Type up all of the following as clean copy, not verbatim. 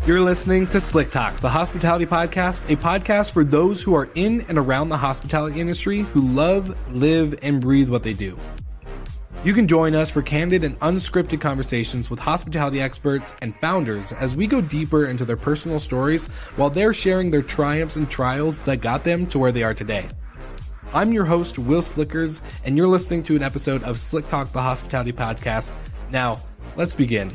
You're listening to Slick Talk, the hospitality podcast, a podcast for those who are in and around the hospitality industry who love, live, and breathe what they do. You can join us for candid and unscripted conversations with hospitality experts and founders as we go deeper into their personal stories while they're sharing their triumphs and trials that got them to where they are today. I'm your host, Will Slickers, and you're listening to an episode of Slick Talk, the hospitality podcast. Now, let's begin.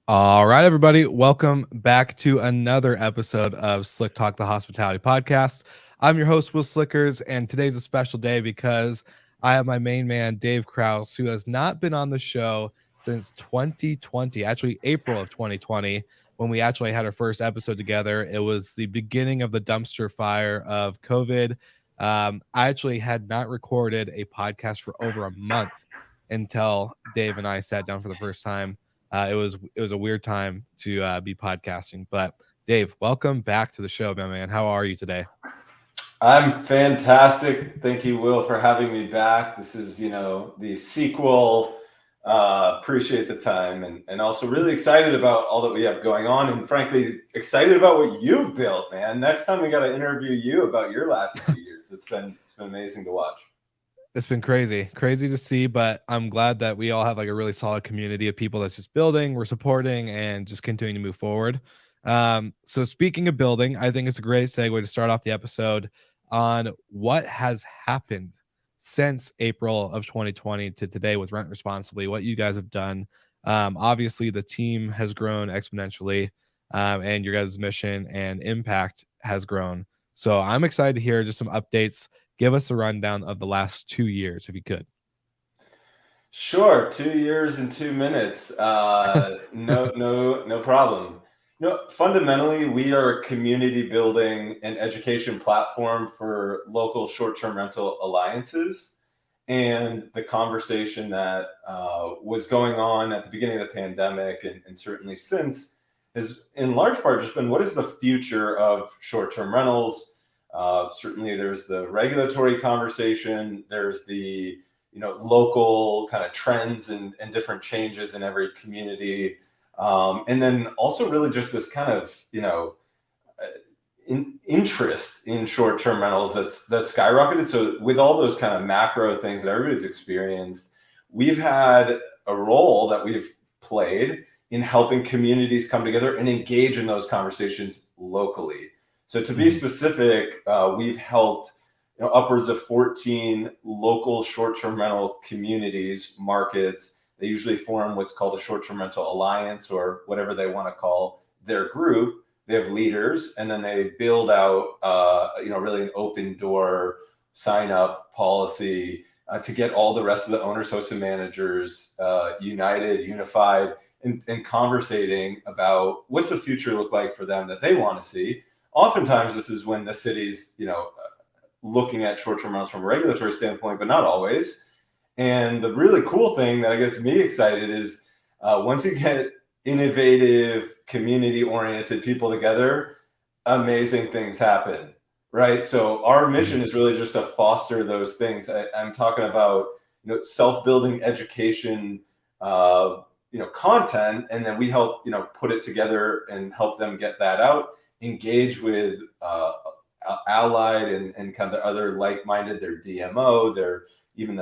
All right, everybody. Welcome back to another episode of Slick Talk, the hospitality podcast. I'm your host, Will Slickers, and today's a special day because I have my main man, Dave Krauss, who has not been on the show since 2020, actually April of 2020, when we actually had our first episode together. It was the beginning of the dumpster fire of COVID. I actually had not recorded a podcast for over a month until Dave and I sat down for the first time. It was a weird time to be podcasting, but Dave, welcome back to the show, my man. How are you today? I'm fantastic. Thank you, Will, for having me back. This is, the sequel. Appreciate the time and also really excited about all that we have going on, and frankly, excited about what you've built, man. Next time we got to interview you about your last 2 years. It's been amazing to watch. It's been crazy to see, but I'm glad that we all have like a really solid community of people that's just building, we're supporting, and just continuing to move forward. So speaking of building, I think it's a great segue to start off the episode on what has happened since April of 2020 to today with Rent Responsibly, what you guys have done. Obviously, the team has grown exponentially, and your guys' mission and impact has grown. So I'm excited to hear just some updates. Give us a rundown of the last 2 years, if you could. Sure. 2 years and 2 minutes. No problem. Fundamentally, we are a community building and education platform for local short-term rental alliances. And the conversation that was going on at the beginning of the pandemic and certainly since has in large part just been, what is the future of short-term rentals? Certainly there's the regulatory conversation, there's the local kind of trends and different changes in every community, and then also really just this kind of interest in short-term rentals that's skyrocketed. So with all those kind of macro things that everybody's experienced, we've had a role that we've played in helping communities come together and engage in those conversations locally. So to be specific, we've helped upwards of 14 local short-term rental communities, markets. They usually form what's called a short-term rental alliance, or whatever they want to call their group. They have leaders, and then they build out, really an open door sign-up policy to get all the rest of the owners, hosts, and managers unified, and conversating about what's the future look like for them that they want to see. Oftentimes, this is when the city's, looking at short-term rentals from a regulatory standpoint, but not always. And the really cool thing that gets me excited is once you get innovative, community-oriented people together, amazing things happen, right? So our mission is really just to foster those things. I'm talking about, self-building education, content, and then we help, put it together and help them get that out. Engage with allied and kind of the other like-minded, their DMO, their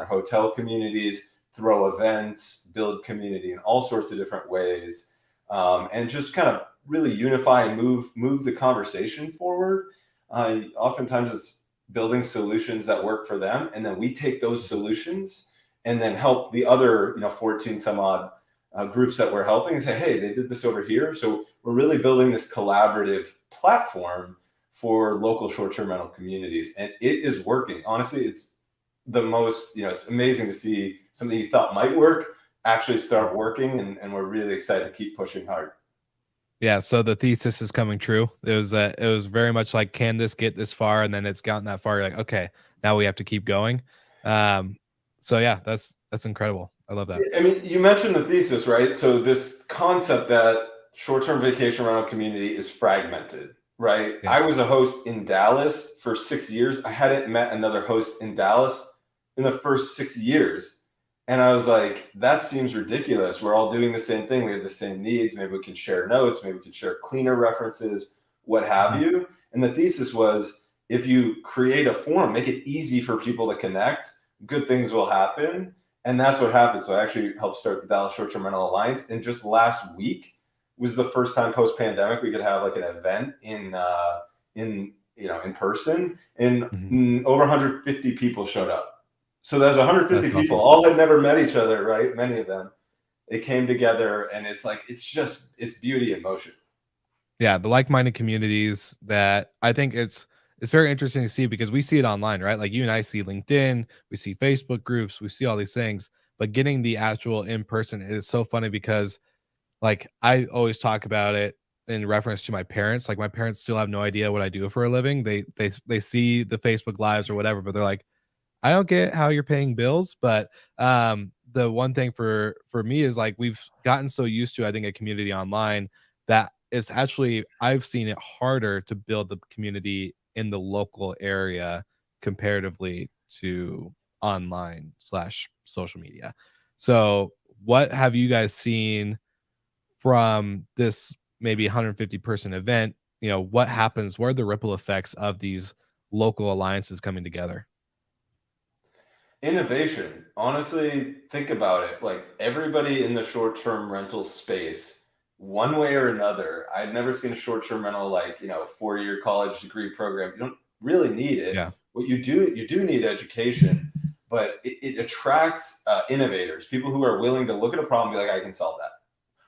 hotel communities, throw events, build community in all sorts of different ways, and just kind of really unify and move the conversation forward. Oftentimes it's building solutions that work for them, and then we take those solutions and then help the other 14 some odd groups that we're helping and say, hey, they did this over here. So we're really building this collaborative platform for local short-term rental communities, and it is working. Honestly, it's the most, it's amazing to see something you thought might work actually start working, and we're really excited to keep pushing hard. Yeah, so the thesis is coming true. It was very much like, can this get this far? And then it's gotten that far. You're like, okay, now we have to keep going. So yeah, that's incredible. I love that. I mean, you mentioned the thesis, right? So this concept that short-term vacation rental community is fragmented, right? Yeah. I was a host in Dallas for 6 years. I hadn't met another host in Dallas in the first 6 years. And I was like, that seems ridiculous. We're all doing the same thing. We have the same needs. Maybe we can share notes. Maybe we can share cleaner references, what have you. And the thesis was, if you create a forum, make it easy for people to connect, good things will happen. And that's what happened. So I actually helped start the Dallas Short-Term Rental Alliance. And just last week was the first time post-pandemic we could have like an event in person, and over 150 people showed up. So there's 150 That's people, awesome. all had never met each other, right? Many of them. They came together, and it's like it's beauty in motion. Yeah, the like-minded communities that I think it's very interesting to see because we see it online, right? Like you and I see LinkedIn, we see Facebook groups, we see all these things, but getting the actual in person is so funny because like I always talk about it in reference to my parents. Like my parents still have no idea what I do for a living. They see the Facebook lives or whatever, but they're like, I don't get how you're paying bills, but the one thing for me is like we've gotten so used to I think a community online that it's actually I've seen it harder to build the community in the local area comparatively to online slash social media. So what have you guys seen from this maybe 150 person event? You know, what happens? What are the ripple effects of these local alliances coming together? Innovation. Honestly, think about it. Like everybody in the short-term rental space, one way or another, I've never seen a short-term rental like, 4-year college degree program. You don't really need it. Yeah. What you do need education, but it attracts innovators, people who are willing to look at a problem and be like, I can solve that.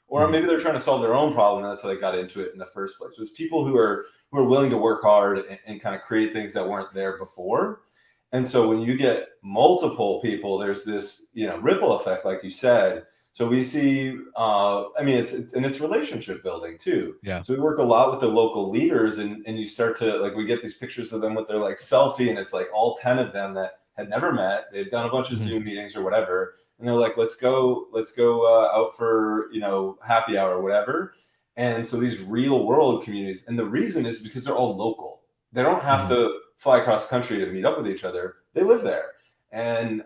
Or Mhm. maybe they're trying to solve their own problem, and that's how they got into it in the first place. It was people who are willing to work hard and kind of create things that weren't there before. And so when you get multiple people, there's this, ripple effect, like you said. So we see, I mean, it's relationship building too. Yeah. So we work a lot with the local leaders, and you start to like we get these pictures of them with their like selfie, and it's like all 10 of them that had never met. They've done a bunch of Mhm. Zoom meetings or whatever, and they're like, let's go out for happy hour or whatever. And so these real world communities, and the reason is because they're all local. They don't have Mhm. to fly across the country to meet up with each other. They live there, and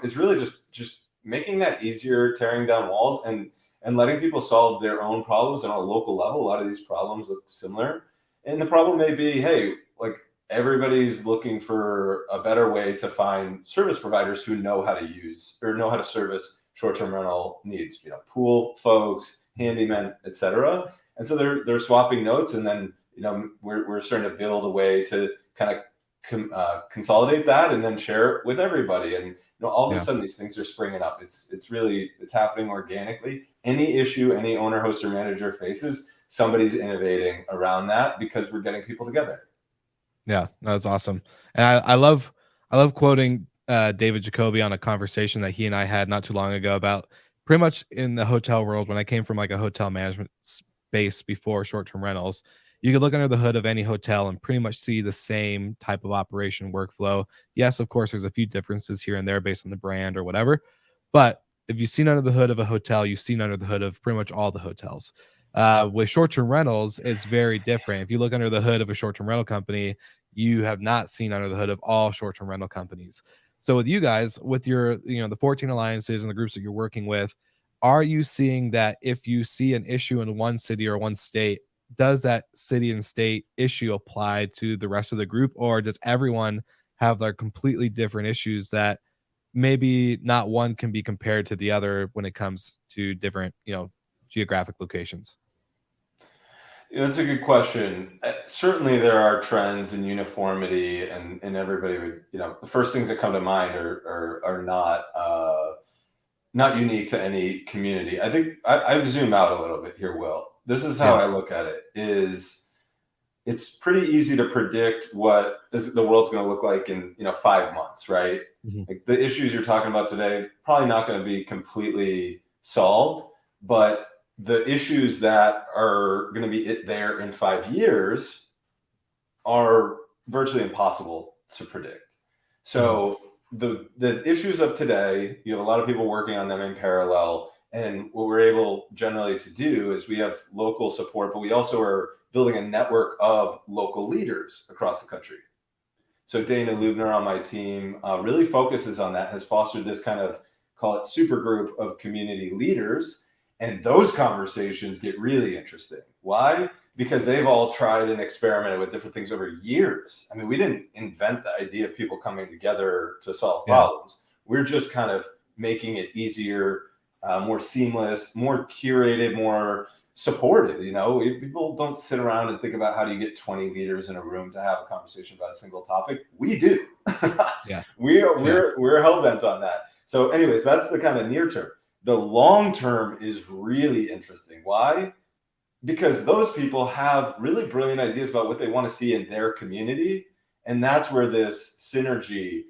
it's really just making that easier, tearing down walls, and letting people solve their own problems on a local level. A lot of these problems look similar, and the problem may be, hey, like everybody's looking for a better way to find service providers who know how to use or know how to service short-term rental needs. Pool folks, handymen, etc. And so they're swapping notes, and then we're starting to build a way to kind of consolidate that and then share it with everybody. And all of a Yeah. sudden these things are springing up. It's happening organically. Any issue any owner, host, or manager faces, somebody's innovating around that because we're getting people together. Yeah, that's awesome. And I love quoting David Jacoby on a conversation that he and I had not too long ago about pretty much in the hotel world when I came from like a hotel management space before short-term rentals. You could look under the hood of any hotel and pretty much see the same type of operation workflow. Yes, of course, there's a few differences here and there based on the brand or whatever. But if you've seen under the hood of a hotel, you've seen under the hood of pretty much all the hotels. With short-term rentals, it's very different. If you look under the hood of a short-term rental company, you have not seen under the hood of all short-term rental companies. So with you guys, with your, the 14 alliances and the groups that you're working with, are you seeing that if you see an issue in one city or one state, does that city and state issue apply to the rest of the group, or does everyone have their completely different issues that maybe not one can be compared to the other when it comes to different, geographic locations? That's a good question. Certainly, there are trends in uniformity, and everybody would, the first things that come to mind are not unique to any community. I think I zoom out a little bit here, Will. This is how Yeah. I look at it: is it's pretty easy to predict what the world's going to look like in 5 months, right? Mhm. Like the issues you're talking about today probably not going to be completely solved, but the issues that are going to be there in 5 years are virtually impossible to predict. Mhm. So the issues of today, you have a lot of people working on them in parallel. And what we're able generally to do is we have local support, but we also are building a network of local leaders across the country. So Dana Lubner on my team really focuses on that, has fostered this kind of, call it super group of community leaders. And those conversations get really interesting. Why? Because they've all tried and experimented with different things over years. I mean, we didn't invent the idea of people coming together to solve problems. We're just kind of making it easier, more seamless, more curated, more supported. You know, people don't sit around and think about how do you get 20 leaders in a room to have a conversation about a single topic. We do. Yeah. We're hell-bent on that. So anyways, that's the kind of near term. The long term is really interesting. Why? Because those people have really brilliant ideas about what they want to see in their community. And that's where this synergy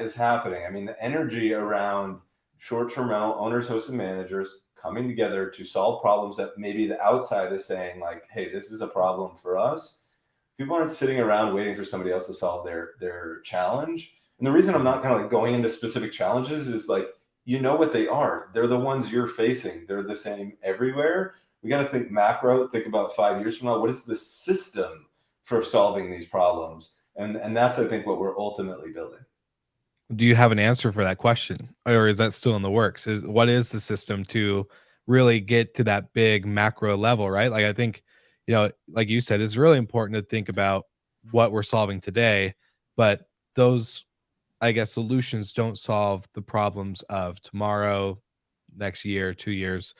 is happening. I mean, the energy around short-term rental owners, hosts, and managers coming together to solve problems that maybe the outside is saying like, hey, this is a problem for us. People aren't sitting around waiting for somebody else to solve their challenge. And the reason I'm not kind of like going into specific challenges is like, you know what they are. They're the ones you're facing. They're the same everywhere. We got to think macro, think about 5 years from now. What is the system for solving these problems? And that's, I think, what we're ultimately building. Do you have an answer for that question, or is that still in the works? What is the system to really get to that big macro level, right? Like, I think, like you said, it's really important to think about what we're solving today, but those, I guess, solutions don't solve the problems of tomorrow, next year, 2 years.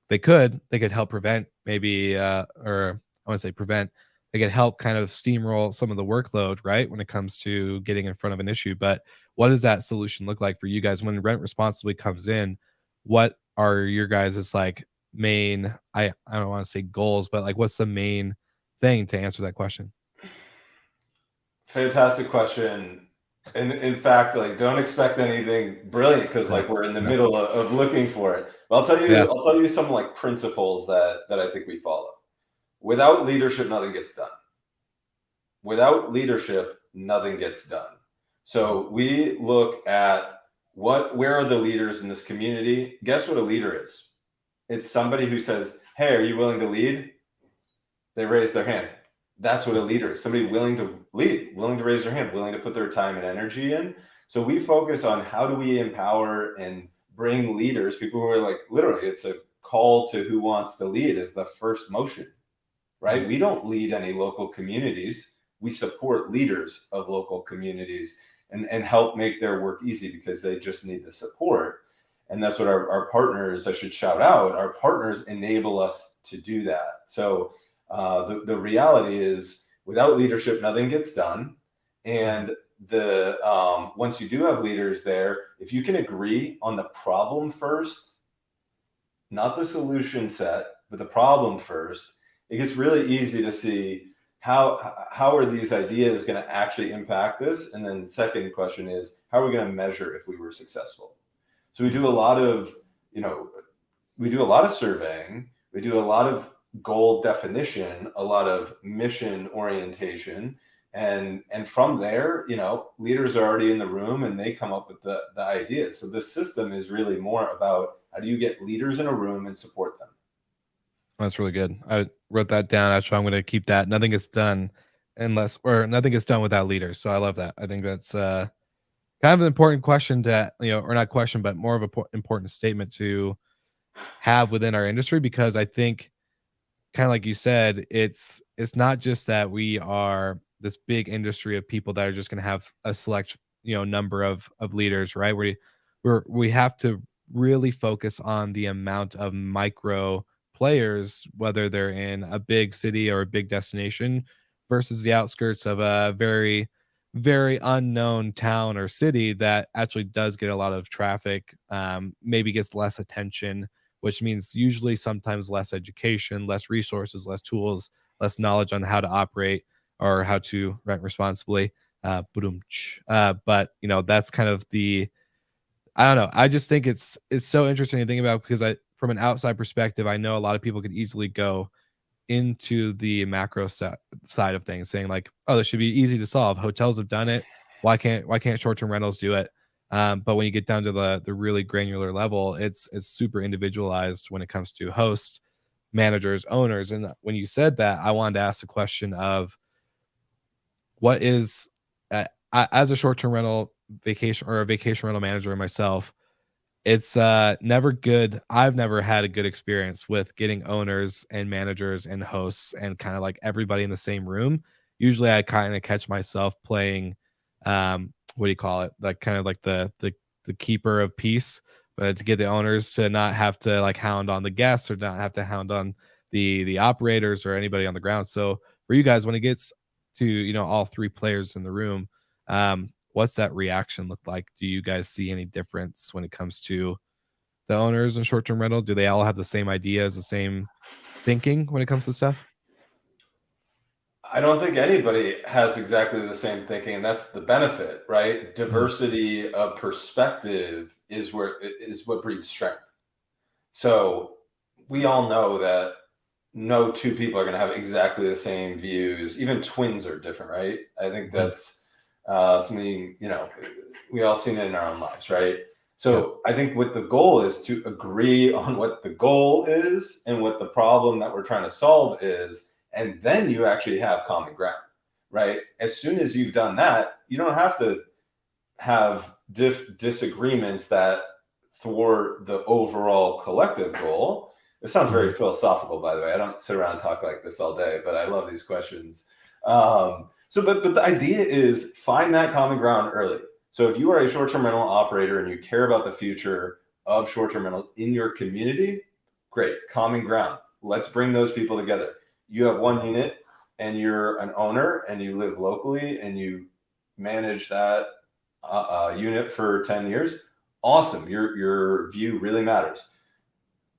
They could help prevent, maybe, or I want to say prevent, they could help kind of steamroll some of the workload, right, when it comes to getting in front of an issue. But what does that solution look like for you guys when Rent Responsibly comes in? What are your guys' like main, I don't want to say goals, but like what's the main thing to answer that question? Fantastic question. And in fact, like, don't expect anything brilliant because like we're in the middle of looking for it. But I'll tell you some like principles that I think we follow. Without leadership, nothing gets done. Without leadership, nothing gets done. So we look at where are the leaders in this community? Guess what a leader is? It's somebody who says, hey, are you willing to lead? They raise their hand. That's what a leader is. Somebody willing to lead, willing to raise their hand, willing to put their time and energy in. So we focus on how do we empower and bring leaders, people who are like, literally, it's a call to who wants to lead is the first motion, right? We don't lead any local communities. We support leaders of local communities and help make their work easy because they just need the support. And that's what our partners, I should shout out, our partners enable us to do that. So the reality is without leadership, nothing gets done. And once you do have leaders there, if you can agree on the problem first, not the solution set, but the problem first, it gets really easy to see how are these ideas going to actually impact this? And then the second question is, how are we going to measure if we were successful? So we do a lot of, surveying, we do a lot of goal definition, a lot of mission orientation. And from there, leaders are already in the room and they come up with the ideas. So this system is really more about how do you get leaders in a room and support them? That's really good. I wrote that down. Actually, I'm going to keep that. Nothing gets done nothing gets done without leaders. So I love that. I think that's kind of an important question to, or not question, but more of an important statement to have within our industry, because I think, kind of like you said, it's not just that we are this big industry of people that are just going to have a select, number of leaders, right? We have to really focus on the amount of micro players, whether they're in a big city or a big destination versus the outskirts of a very, very unknown town or city that actually does get a lot of traffic, maybe gets less attention, which means usually sometimes less education, less resources, less tools, less knowledge on how to operate or how to rent responsibly. But that's kind of I don't know. I just think it's so interesting to think about, because from an outside perspective, I know a lot of people could easily go into the macro side of things saying like, oh, this should be easy to solve. Hotels have done it. Why can't short-term rentals do it? But when you get down to the really granular level, it's super individualized when it comes to hosts, managers, owners. And when you said that, I wanted to ask the question of what is as a short-term rental vacation or a vacation rental manager myself, it's never good. I've never had a good experience with getting owners and managers and hosts and kind of like everybody in the same room. Usually I kind of catch myself playing what do you call it? Like kind of like the keeper of peace, but to get the owners to not have to like hound on the guests or not have to hound on the operators or anybody on the ground. So for you guys, when it gets to, you know, all three players in the room, what's that reaction look like? Do you guys see any difference when it comes to the owners and short-term rental? Do they all have the same ideas, the same thinking when it comes to stuff? I don't think anybody has exactly the same thinking, and that's the benefit, right? Mhm. Diversity of perspective is what breeds strength. So we all know that no two people are going to have exactly the same views. Even twins are different, right? I think Mhm. that's something, you know, we all seen it in our own lives, right? Yep. So I think what the goal is to agree on what the goal is and what the problem that we're trying to solve is, and then you actually have common ground, right? As soon as you've done that, you don't have to have disagreements that thwart the overall collective goal. It sounds very Mhm. philosophical, by the way. I don't sit around and talk like this all day, but I love these questions. But the idea is find that common ground early. So if you are a short-term rental operator and you care about the future of short-term rentals in your community, great, common ground. Let's bring those people together. You have one unit and you're an owner and you live locally and you manage that unit for 10 years. Awesome. Your view really matters.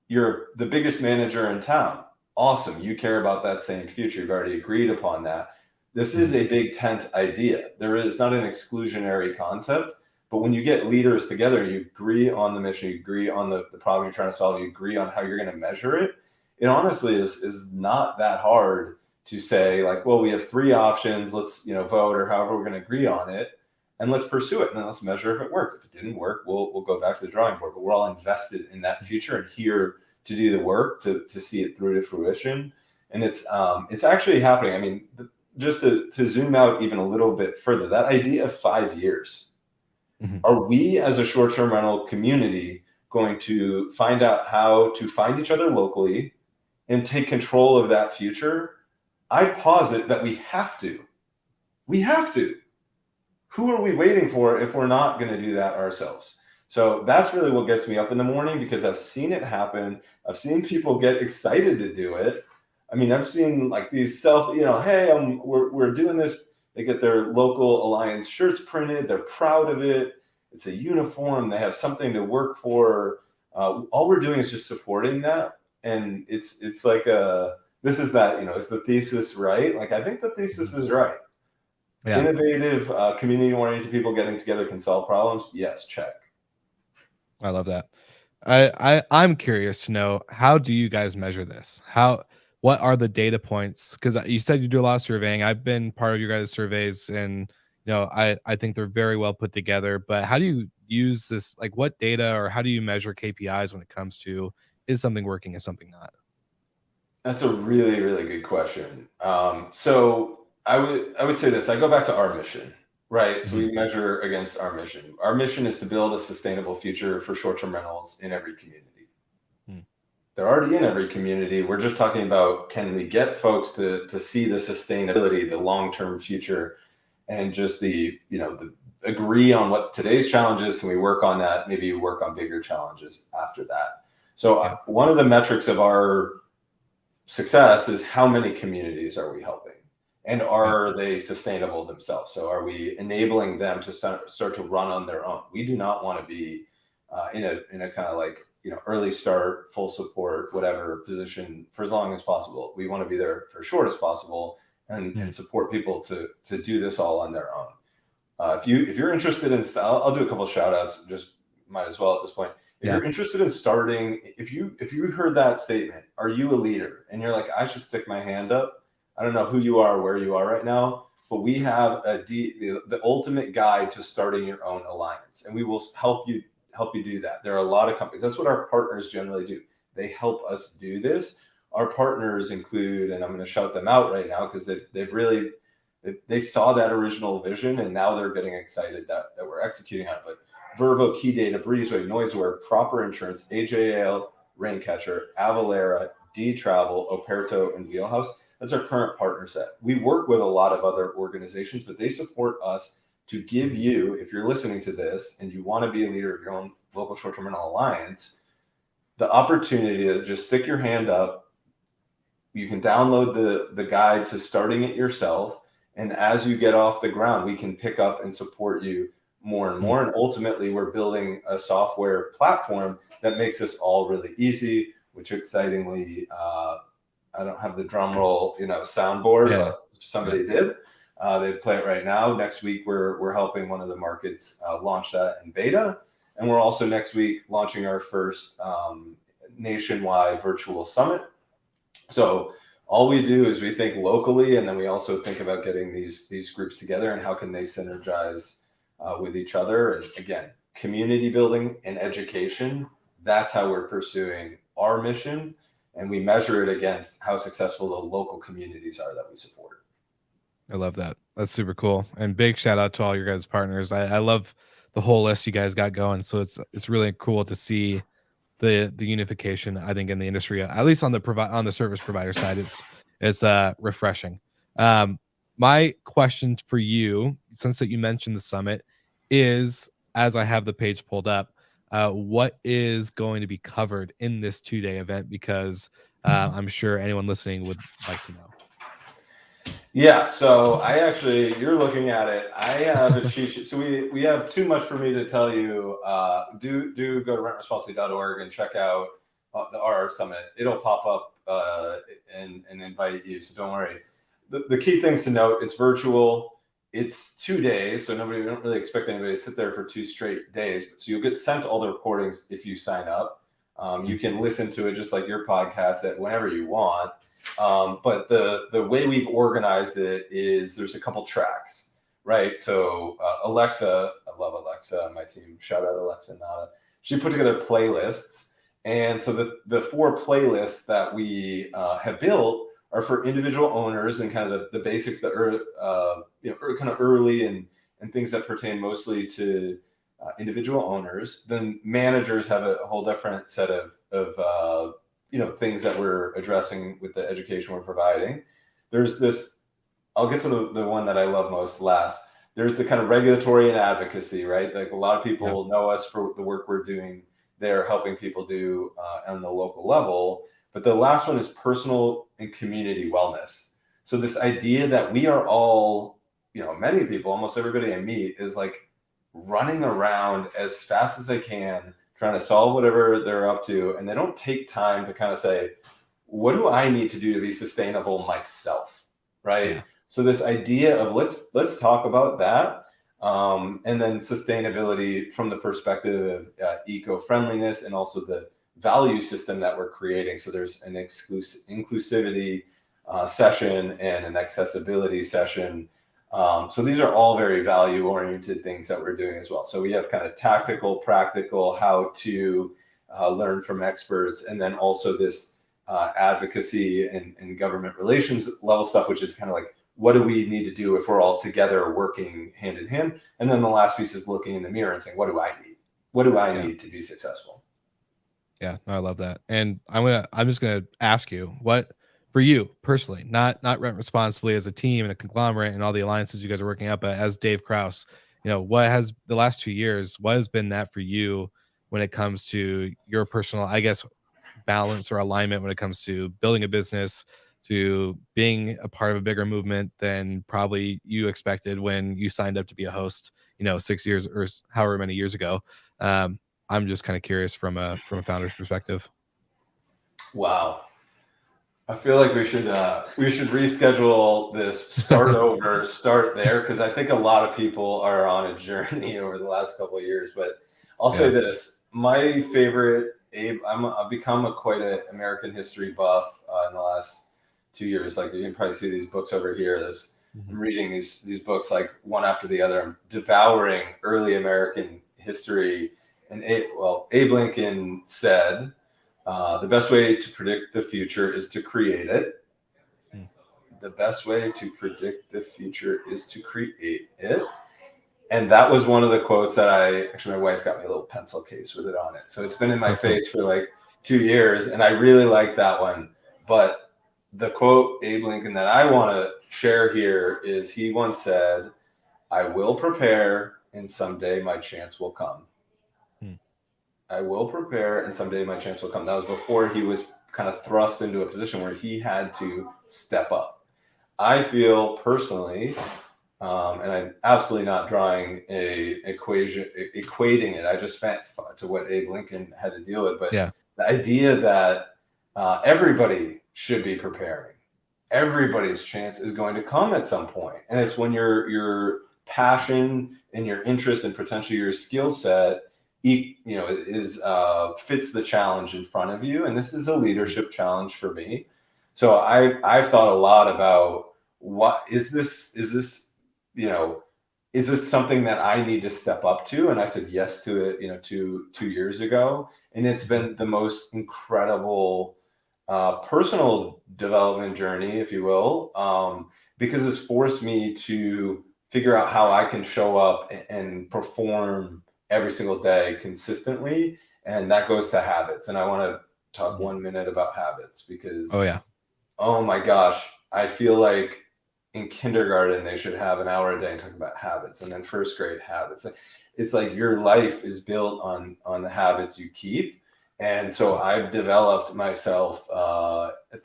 You're the biggest manager in town. Awesome. You care about that same future. You've already agreed upon that. This is Mhm. a big tent idea. There is not an exclusionary concept, but when you get leaders together, you agree on the mission, you agree on the problem you're trying to solve, you agree on how you're going to measure it. It honestly is not that hard to say like, well, we have three options. Let's, you know, vote or however we're going to agree on it, and let's pursue it. And then let's measure if it worked. If it didn't work, we'll go back to the drawing board. But we're all invested in that future and here to do the work to see it through to fruition. And it's actually happening. I mean, just to zoom out even a little bit further, that idea of 5 years. Mhm. Are we as a short-term rental community going to find out how to find each other locally and take control of that future? I posit that we have to. We have to. Who are we waiting for if we're not going to do that ourselves? So that's really what gets me up in the morning because I've seen it happen. I've seen people get excited to do it. I mean, I've seen like these you know, hey, we're doing this. They get their local alliance shirts printed. They're proud of it. It's a uniform. They have something to work for. All we're doing is just supporting that, and it's like a this is that, you know, is the thesis right? Like I think the thesis Mhm. is right. Yeah, Innovative, community-oriented people getting together can solve problems. Yes, check. I love that. I'm curious to know, how do you guys measure this? What are the data points? Because you said you do a lot of surveying. I've been part of your guys' surveys, and you know, I think they're very well put together. But how do you use this? Like, what data or how do you measure KPIs when it comes to, is something working, is something not? That's a really, really good question. So I would say this. I go back to our mission, right? So Mhm. we measure against our mission. Our mission is to build a sustainable future for short-term rentals in every community. Mm. They're already in every community. We're just talking about can we get folks to see the sustainability, the long-term future, and just the, you know, the agree on what today's challenge is. Can we work on that? Maybe work on bigger challenges after that. So Yeah. one of the metrics of our success is how many communities are we helping, and Yeah. are they sustainable themselves? So are we enabling them to start to run on their own? We do not want to be in a kind of like, you know, early start, full support, whatever position for as long as possible. We want to be there for as short as possible and Mm. support people to do this all on their own. If you're interested in, I'll do a couple of shout outs, just might as well at this point. If Yeah. you're interested in starting, if you heard that statement, are you a leader? And you're like, I should stick my hand up. I don't know who you are, where you are right now. but we have the ultimate guide to starting your own alliance, and we will help you do that. There are a lot of companies. That's what our partners generally do. They help us do this. Our partners include, and I'm going to shout them out right now because they saw that original vision, and now they're getting excited that we're executing on it. But Verbo, Key Data, Breezeway, Noiseware, Proper Insurance, AJL, Raincatcher, Avalara, D-Travel, Operto, and Wheelhouse. That's our current partner set. We work with a lot of other organizations, but they support us to give you, if you're listening to this and you want to be a leader of your own local short-term rental alliance, the opportunity to just stick your hand up. You can download the guide to starting it yourself. And as you get off the ground, we can pick up and support you more and more. And ultimately, we're building a software platform that makes this all really easy, which excitingly, I don't have the drum roll, soundboard, but somebody did. They play it right now. Next week, we're helping one of the markets launch that in beta. And we're also next week launching our first nationwide virtual summit. So all we do is we think locally, and then we also think about getting these groups together and how can they synergize with each other. And again, community building and education, that's how we're pursuing our mission. And we measure it against how successful the local communities are that we support. I love that. That's super cool. And big shout out to all your guys' partners. I love the whole list you guys got going. So it's really cool to see the unification, I think, in the industry, at least on the service provider side. It's refreshing. My question for you, since that you mentioned the summit, is, as I have the page pulled up, what is going to be covered in this 2-day event? Because I'm sure anyone listening would like to know. Yeah, so you're looking at it. I have a cheat sheet. So we have too much for me to tell you. Do go to rentresponsibly.org and check out the RR Summit. It'll pop up and invite you, so don't worry. The key things to note, it's virtual. It's 2 days, so we don't really expect anybody to sit there for 2 straight days. So you'll get sent all the recordings if you sign up. You can listen to it just like your podcast at whenever you want. But the way we've organized it is there's a couple tracks, right? So Alexa, I love Alexa on my team. Shout out Alexa Nada. She put together playlists. And so the 4 playlists that we have built are for individual owners and kind of the basics that are kind of early and things that pertain mostly to individual owners. Then managers have a whole different set of things that we're addressing with the education we're providing. There's this, I'll get to the one that I love most last. There's the kind of regulatory and advocacy, right? Like a lot of people know us for the work we're doing there, helping people do on the local level. But the last one is personal and community wellness. So this idea that we are all, many people, almost everybody I meet is like running around as fast as they can, trying to solve whatever they're up to. And they don't take time to kind of say, what do I need to do to be sustainable myself? Right. Yeah. So this idea of let's talk about that. And then sustainability from the perspective of eco-friendliness and also the value system that we're creating. So there's an inclusivity session and an accessibility session. So these are all very value-oriented things that we're doing as well. So we have kind of tactical, practical, how to learn from experts, and then also this advocacy and government relations level stuff, which is kind of like, what do we need to do if we're all together working hand in hand? And then the last piece is looking in the mirror and saying, what do I need? What do I need to be successful? Yeah, I love that. And I'm just gonna ask you, what for you personally, not Rent Responsibly as a team and a conglomerate and all the alliances you guys are working out, but as Dave Krauss, what has the last 2 years, what has been that for you when it comes to your personal, I guess, balance or alignment when it comes to building a business, to being a part of a bigger movement than probably you expected when you signed up to be a host, 6 years or however many years ago. I'm just kind of curious from a founder's perspective. Wow. I feel like we should reschedule this, start there, because I think a lot of people are on a journey over the last couple of years. But I'll say this: my favorite, I've become quite an American history buff in the last 2 years. Like you can probably see these books over here. There's I'm reading these books like one after the other. I'm devouring early American history. And Abe Lincoln said, the best way to predict the future is to create it. The best way to predict the future is to create it. And that was one of the quotes that my wife got me a little pencil case with it on it. So it's been in my face for like 2 years, and I really like that one. But the quote Abe Lincoln that I want to share here is, he once said, "I will prepare and someday my chance will come." I will prepare and someday my chance will come. That was before he was kind of thrust into a position where he had to step up. I feel personally, and I'm absolutely not drawing equating it. I just found to what Abe Lincoln had to deal with. But the idea that everybody should be preparing. Everybody's chance is going to come at some point. And it's when your passion and your interest and potentially your skill set fits the challenge in front of you. And this is a leadership challenge for me. So I've thought a lot about, what is this something that I need to step up to? And I said yes to it, 2 years ago. And it's been the most incredible personal development journey, if you will, because it's forced me to figure out how I can show up and perform every single day consistently. And that goes to habits. And I want to talk 1 minute about habits, because, oh my gosh, I feel like in kindergarten, they should have an hour a day and talk about habits, and then first grade habits. It's like your life is built on the habits you keep. And so I've developed myself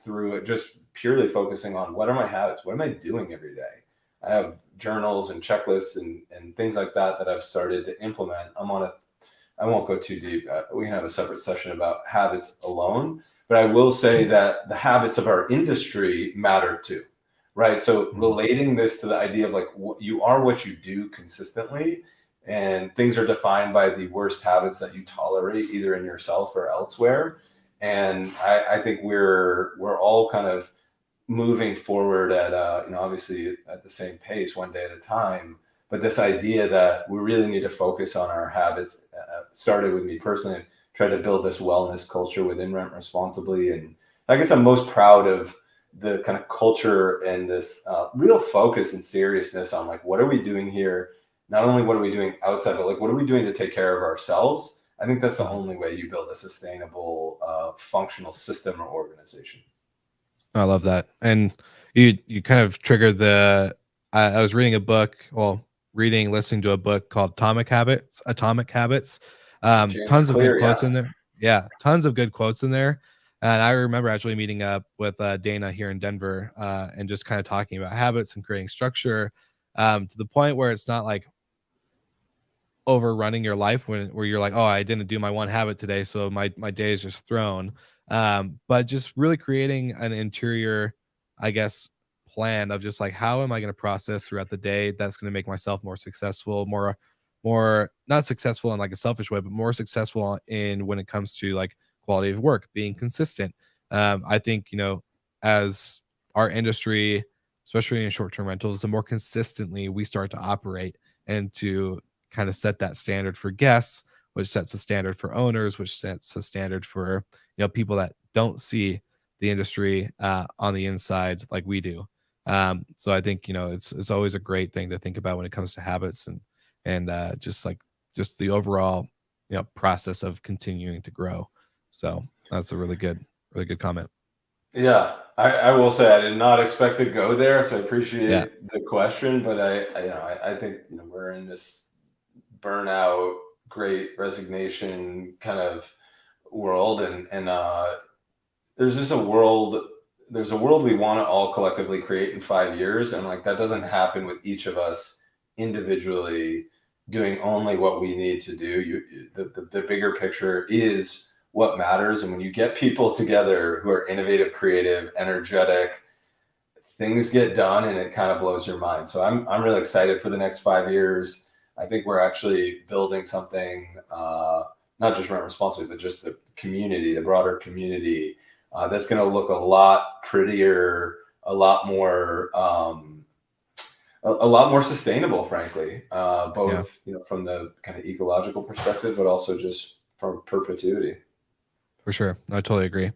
through it, just purely focusing on, what are my habits? What am I doing every day? I have journals and checklists and things like that I've started to implement. I won't go too deep. We can have a separate session about habits alone, but I will say that the habits of our industry matter too. Right. So relating this to the idea of like, you are what you do consistently, and things are defined by the worst habits that you tolerate, either in yourself or elsewhere. And I think we're all kind of moving forward at, obviously at the same pace, one day at a time. But this idea that we really need to focus on our habits started with me personally. Tried to build this wellness culture within Rent Responsibly. And I guess I'm most proud of the kind of culture and this real focus and seriousness on, like, what are we doing here? Not only what are we doing outside, but like, what are we doing to take care of ourselves? I think that's the only way you build a sustainable, functional system or organization. I love that. And you kind of triggered I was reading listening to a book called Atomic Habits. Tons of good quotes in there. Yeah, tons of good quotes in there. And I remember actually meeting up with Dana here in Denver, and just kind of talking about habits and creating structure, to the point where it's not like overrunning your life where you're like, oh, I didn't do my one habit today, so my day is just thrown. But just really creating an interior, I guess, plan of just like, how am I going to process throughout the day that's going to make myself more successful, more not successful in like a selfish way, but more successful in when it comes to like quality of work, being consistent. I think, as our industry, especially in short-term rentals, the more consistently we start to operate and to kind of set that standard for guests, which sets a standard for owners, which sets a standard for, people that don't see the industry on the inside like we do. So I think, it's always a great thing to think about when it comes to habits and just the overall, process of continuing to grow. So that's a really good comment. Yeah, I will say I did not expect to go there, so I appreciate the question. But I think we're in this burnout, great resignation kind of world, and there's just a world. There's a world we want to all collectively create in 5 years, and like that doesn't happen with each of us individually doing only what we need to do. The bigger picture is what matters. And when you get people together who are innovative, creative, energetic, things get done, and it kind of blows your mind. So I'm really excited for the next 5 years. I think we're actually building something, not just Rent Responsibly, but just the community, the broader community, that's going to look a lot prettier, a lot more a lot more sustainable, frankly, both from the kind of ecological perspective, but also just from perpetuity. For sure. I totally agree.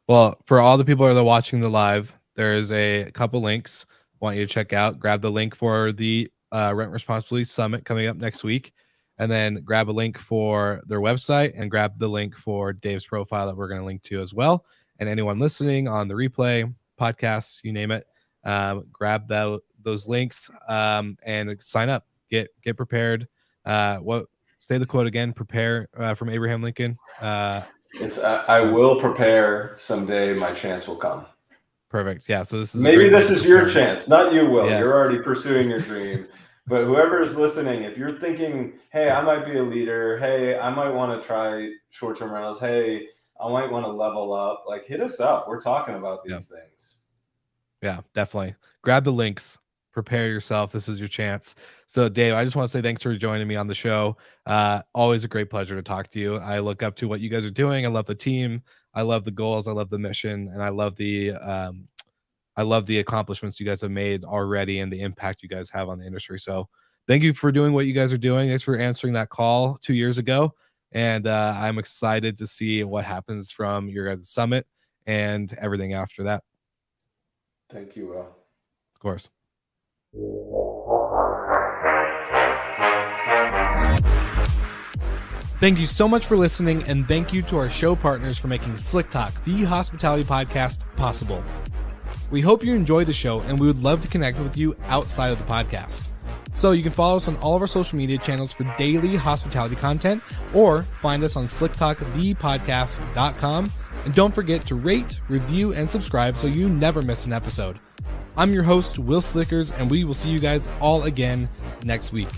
Well, for all the people that are watching the live, there is a couple links I want you to check out. Grab the link for the Rent Responsibly Summit coming up next week, and then grab a link for their website and grab the link for Dave's profile that we're going to link to as well. And anyone listening on the replay, podcasts, you name it, grab those links and sign up. Get prepared. Say the quote again? Prepare from Abraham Lincoln. It's I will prepare someday. My chance will come. Perfect. Yeah. So this is maybe this is your chance, not you, Will. Yes. You're already pursuing your dream. But whoever is listening, if you're thinking, hey, I might be a leader. Hey, I might want to try short-term rentals. Hey, I might want to level up. Like, hit us up. We're talking about these things. Yeah, definitely. Grab the links. Prepare yourself. This is your chance. So, Dave, I just want to say thanks for joining me on the show. Always a great pleasure to talk to you. I look up to what you guys are doing. I love the team. I love the goals. I love the mission, and I love the accomplishments you guys have made already and the impact you guys have on the industry. So, thank you for doing what you guys are doing. Thanks for answering that call 2 years ago, and I'm excited to see what happens from your guys' summit and everything after that. Thank you, Will. Of course. Thank you so much for listening, and thank you to our show partners for making Slick Talk, the hospitality podcast, possible. We hope you enjoyed the show, and we would love to connect with you outside of the podcast. So you can follow us on all of our social media channels for daily hospitality content, or find us on slicktalkthepodcast.com. And don't forget to rate, review, and subscribe so you never miss an episode. I'm your host, Will Slickers, and we will see you guys all again next week.